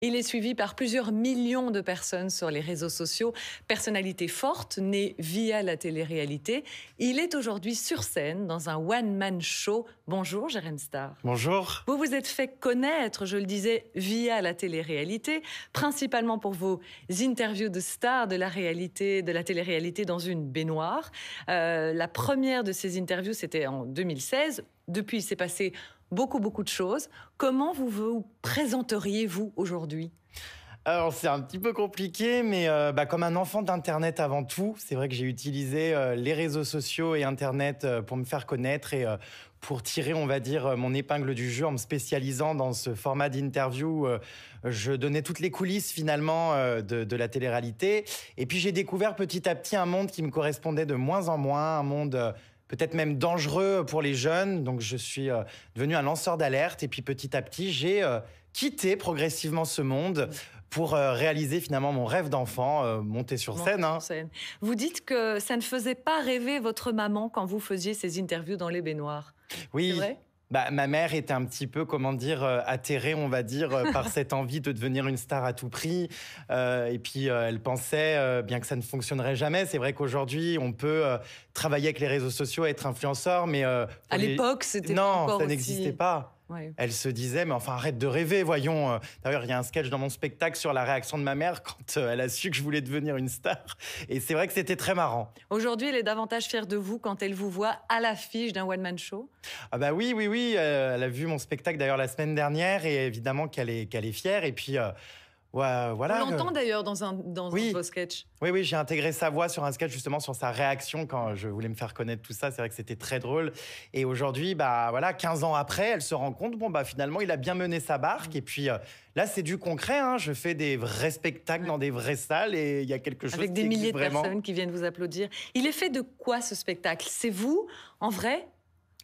Il est suivi par plusieurs millions de personnes sur les réseaux sociaux. Personnalité forte, née via la télé-réalité. Il est aujourd'hui sur scène dans un one-man show. Bonjour, Jérém Starr. Bonjour. Vous vous êtes fait connaître, je le disais, via la télé-réalité, principalement pour vos interviews de stars de la réalité, de la télé-réalité dans une baignoire. La première de ces interviews, c'était en 2016. Depuis, il s'est passé beaucoup de choses. Comment vous présenteriez-vous aujourd'hui ? Alors, c'est un petit peu compliqué, mais comme un enfant d'Internet avant tout, c'est vrai que j'ai utilisé les réseaux sociaux et Internet pour me faire connaître et pour tirer, on va dire, mon épingle du jeu en me spécialisant dans ce format d'interview. Je donnais toutes les coulisses, finalement, de la télé-réalité. Et puis, j'ai découvert petit à petit un monde qui me correspondait de moins en moins, un monde peut-être même dangereux pour les jeunes. Donc, je suis devenu un lanceur d'alerte. Et puis, petit à petit, j'ai quitté progressivement ce monde pour réaliser finalement mon rêve d'enfant, monter sur scène. Vous dites que ça ne faisait pas rêver votre maman quand vous faisiez ces interviews dans les baignoires. Oui. C'est vrai ? Ma mère était un petit peu, atterrée, on va dire, par cette envie de devenir une star à tout prix. Et puis, elle pensait bien que ça ne fonctionnerait jamais. C'est vrai qu'aujourd'hui, on peut travailler avec les réseaux sociaux, être influenceur, mais... à l'époque, c'était pas encore ça aussi... n'existait pas. Ouais. Elle se disait, mais enfin, arrête de rêver, voyons. D'ailleurs, il y a un sketch dans mon spectacle sur la réaction de ma mère quand elle a su que je voulais devenir une star. Et c'est vrai que c'était très marrant. Aujourd'hui, elle est davantage fière de vous quand elle vous voit à l'affiche d'un one-man show ? Ah bah oui. Elle a vu mon spectacle d'ailleurs la semaine dernière et évidemment qu'elle est fière. Et puis... voilà. On l'entend d'ailleurs dans un de vos sketchs. Oui, j'ai intégré sa voix sur un sketch justement sur sa réaction quand je voulais me faire connaître tout ça. C'est vrai que c'était très drôle. Et aujourd'hui, 15 ans après, elle se rend compte, finalement, il a bien mené sa barque. Et puis là, c'est du concret. Je fais des vrais spectacles dans des vraies salles et il y a quelque chose avec qui des milliers de vraiment. personnes qui viennent vous applaudir. Il est fait de quoi ce spectacle ? C'est vous, en vrai ?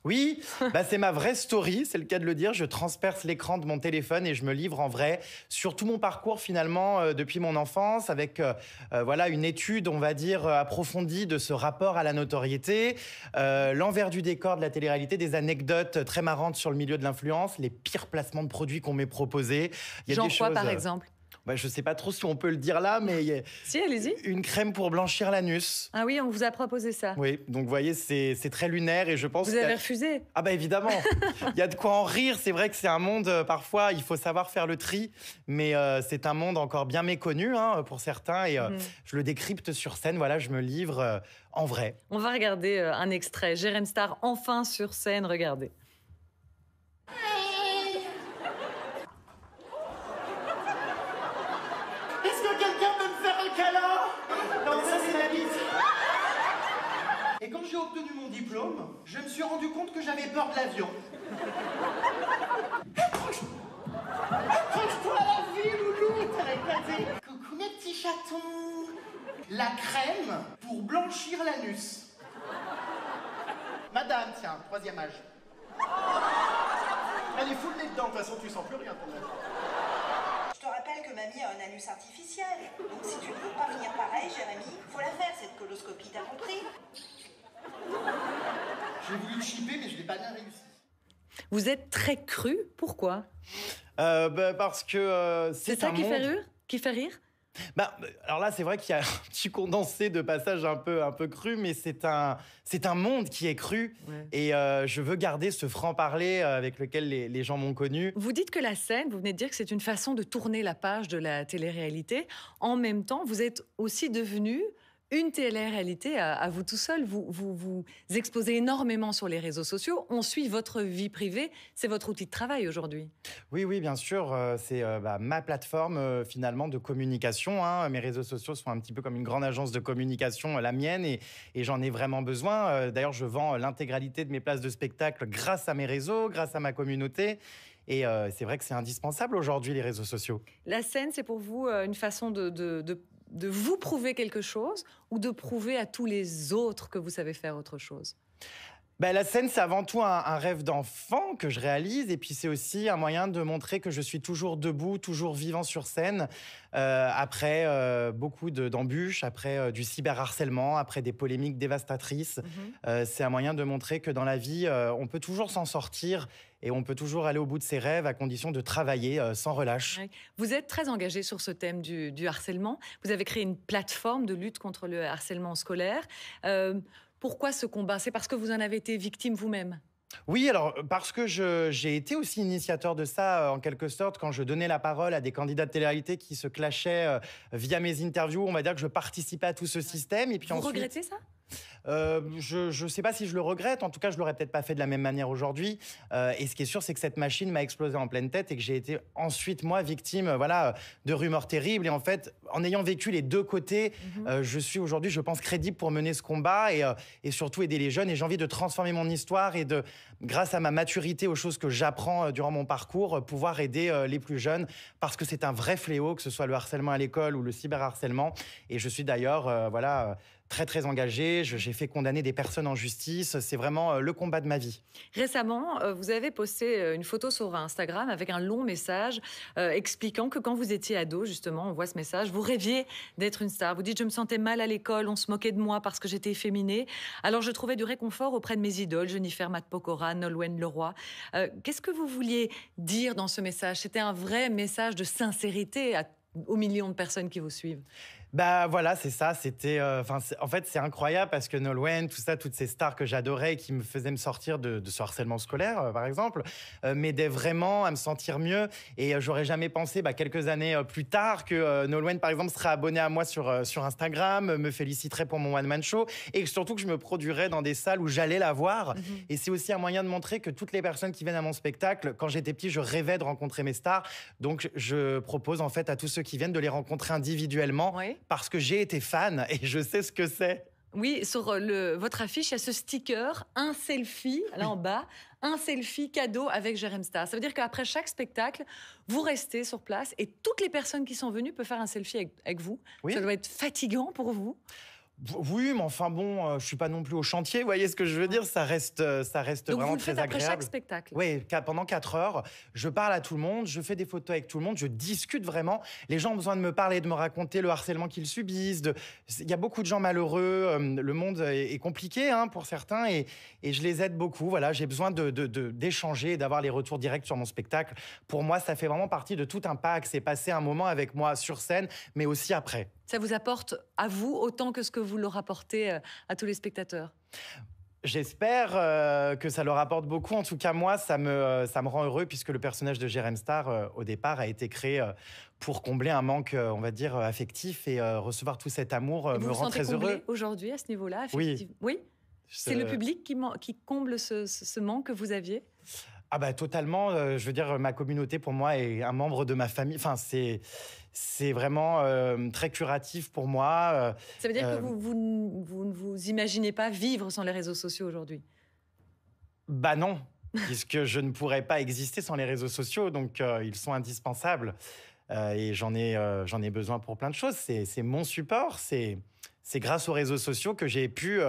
Oui, c'est ma vraie story, c'est le cas de le dire. Je transperce l'écran de mon téléphone et je me livre en vrai sur tout mon parcours finalement depuis mon enfance avec une étude, on va dire, approfondie de ce rapport à la notoriété, l'envers du décor de la télé-réalité, des anecdotes très marrantes sur le milieu de l'influence, les pires placements de produits qu'on m'ait proposés. Genre quoi, par exemple ? Je sais pas trop si on peut le dire là, mais si, allez-y. Une crème pour blanchir l'anus. Ah oui, on vous a proposé ça. Oui, donc vous voyez, c'est très lunaire et je pense. Vous avez refusé ? Ah évidemment. Il y a de quoi en rire. C'est vrai que c'est un monde parfois il faut savoir faire le tri, mais c'est un monde encore bien méconnu pour certains et je le décrypte sur scène. Voilà, je me livre en vrai. On va regarder un extrait. Jérém Starr enfin sur scène. Regardez. Et quand j'ai obtenu mon diplôme, je me suis rendu compte que j'avais peur de l'avion. Accroche-toi à la vie, loulou, t'as éclaté. Coucou mes petits chatons. La crème pour blanchir l'anus. Madame, tiens, 3e âge. Elle est full nez dedans, de toute façon tu sens plus rien ton âge. Je te rappelle que mamie a un anus artificiel. Donc si tu ne veux pas finir pareil, Jérémy, faut la faire cette coloscopie, t'as compris ? J'ai voulu le chipper, mais je l'ai pas bien réussi. Vous êtes très cru, pourquoi ? Parce que c'est ça qui fait rire ? Alors là, c'est vrai qu'il y a un petit condensé de passages un peu cru, mais c'est un monde qui est cru. Ouais. Et je veux garder ce franc-parler avec lequel les gens m'ont connu. Vous dites que la scène, vous venez de dire que c'est une façon de tourner la page de la télé-réalité. En même temps, vous êtes aussi devenu une télé-réalité à vous tout seul. Vous exposez énormément sur les réseaux sociaux. On suit votre vie privée. C'est votre outil de travail aujourd'hui. Oui, bien sûr. C'est ma plateforme finalement de communication. Mes réseaux sociaux sont un petit peu comme une grande agence de communication, la mienne, et j'en ai vraiment besoin. D'ailleurs, je vends l'intégralité de mes places de spectacle grâce à mes réseaux, grâce à ma communauté. Et c'est vrai que c'est indispensable aujourd'hui, les réseaux sociaux. La scène, c'est pour vous une façon de vous prouver quelque chose ou de prouver à tous les autres que vous savez faire autre chose ? Bah, la scène, c'est avant tout un rêve d'enfant que je réalise. Et puis, c'est aussi un moyen de montrer que je suis toujours debout, toujours vivant sur scène. Après beaucoup d'embûches, après du cyberharcèlement, après des polémiques dévastatrices. C'est un moyen de montrer que dans la vie, on peut toujours s'en sortir et on peut toujours aller au bout de ses rêves à condition de travailler sans relâche. Ouais. Vous êtes très engagé sur ce thème du harcèlement. Vous avez créé une plateforme de lutte contre le harcèlement scolaire. Pourquoi ce combat? C'est parce que vous en avez été victime vous-même? Oui, alors parce que j'ai été aussi initiateur de ça, en quelque sorte, quand je donnais la parole à des candidats de télé-réalité qui se clashaient via mes interviews. On va dire que je participais à tout ce système. Et puis Vous ensuite, regrettez ça? je ne sais pas si je le regrette. En tout cas, je l'aurais peut-être pas fait de la même manière aujourd'hui. Et ce qui est sûr, c'est que cette machine m'a explosé en pleine tête et que j'ai été ensuite, moi, victime de rumeurs terribles. Et en fait, en ayant vécu les deux côtés, je suis aujourd'hui, je pense, crédible pour mener ce combat et surtout aider les jeunes. Et j'ai envie de transformer mon histoire et de, grâce à ma maturité, aux choses que j'apprends durant mon parcours, pouvoir aider les plus jeunes. Parce que c'est un vrai fléau, que ce soit le harcèlement à l'école ou le cyberharcèlement. Et je suis d'ailleurs, très, très engagé. J'ai fait condamner des personnes en justice. C'est vraiment le combat de ma vie. Récemment, vous avez posté une photo sur Instagram avec un long message expliquant que quand vous étiez ado, justement, on voit ce message, vous rêviez d'être une star. Vous dites « Je me sentais mal à l'école, on se moquait de moi parce que j'étais efféminée. Alors je trouvais du réconfort auprès de mes idoles, Jennifer Matpokora, Nolwenn Leroy. » Qu'est-ce que vous vouliez dire dans ce message? C'était un vrai message de sincérité aux millions de personnes qui vous suivent. Bah voilà, c'est ça. C'était, en fait, c'est incroyable parce que Nolwenn, tout ça, toutes ces stars que j'adorais, qui me faisaient me sortir de ce harcèlement scolaire, par exemple, m'aidaient vraiment à me sentir mieux. Et j'aurais jamais pensé, quelques années plus tard, que Nolwenn, par exemple, serait abonnée à moi sur Instagram, me féliciterait pour mon one-man show, et surtout que je me produirais dans des salles où j'allais la voir. Et c'est aussi un moyen de montrer que toutes les personnes qui viennent à mon spectacle, quand j'étais petit, je rêvais de rencontrer mes stars. Donc, je propose en fait à tous ceux qui viennent de les rencontrer individuellement. Oui. Parce que j'ai été fan et je sais ce que c'est. Oui, sur votre affiche, il y a ce sticker, un selfie, là en bas, un selfie cadeau avec Jérém Star. Ça veut dire qu'après chaque spectacle, vous restez sur place et toutes les personnes qui sont venues peuvent faire un selfie avec vous. Oui. Ça doit être fatigant pour vous. Oui, mais enfin bon, je suis pas non plus au chantier, vous voyez ce que je veux dire? Ça reste Donc vraiment vous le très faites après chaque agréable. spectacle. Oui, pendant 4 heures, je parle à tout le monde, je fais des photos avec tout le monde, je discute vraiment. Les gens ont besoin de me parler, de me raconter le harcèlement qu'ils subissent. Il y a beaucoup de gens malheureux, le monde est compliqué pour certains et je les aide beaucoup. Voilà, j'ai besoin d'échanger, d'avoir les retours directs sur mon spectacle. Pour moi, ça fait vraiment partie de tout un pack. C'est passer un moment avec moi sur scène, mais aussi après. Ça vous apporte à vous autant que ce que vous leur apportez à tous les spectateurs? J'espère que ça leur apporte beaucoup. En tout cas, moi, ça me rend heureux puisque le personnage de Jérém Star, au départ, a été créé pour combler un manque, on va dire, affectif et recevoir tout cet amour me rend très heureux. Aujourd'hui, à ce niveau-là, Oui. effectivement. Oui. C'est le public qui comble ce manque que vous aviez? Ah bah totalement. Je veux dire, ma communauté, pour moi, est un membre de ma famille. Enfin, c'est vraiment très curatif pour moi. Ça veut dire que vous ne vous imaginez pas vivre sans les réseaux sociaux aujourd'hui? Bah non, puisque je ne pourrais pas exister sans les réseaux sociaux. Donc, ils sont indispensables. Et j'en ai besoin pour plein de choses. C'est mon support. C'est grâce aux réseaux sociaux que j'ai pu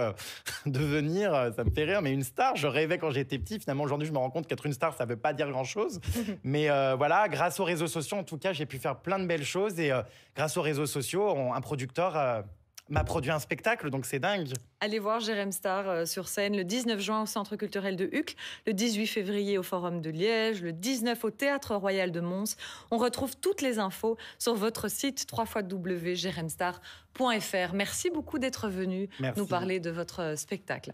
devenir, ça me fait rire, mais une star. Je rêvais quand j'étais petit. Finalement, aujourd'hui, je me rends compte qu'être une star, ça ne veut pas dire grand-chose. Mais voilà, grâce aux réseaux sociaux, en tout cas, j'ai pu faire plein de belles choses. Et grâce aux réseaux sociaux, un producteur m'a produit un spectacle, donc c'est dingue. Allez voir Jérém Star sur scène le 19 juin au Centre culturel de Uccle, le 18 février au Forum de Liège, le 19 au Théâtre Royal de Mons. On retrouve toutes les infos sur votre site www.jeremstar.fr. Merci beaucoup d'être venu nous parler de votre spectacle.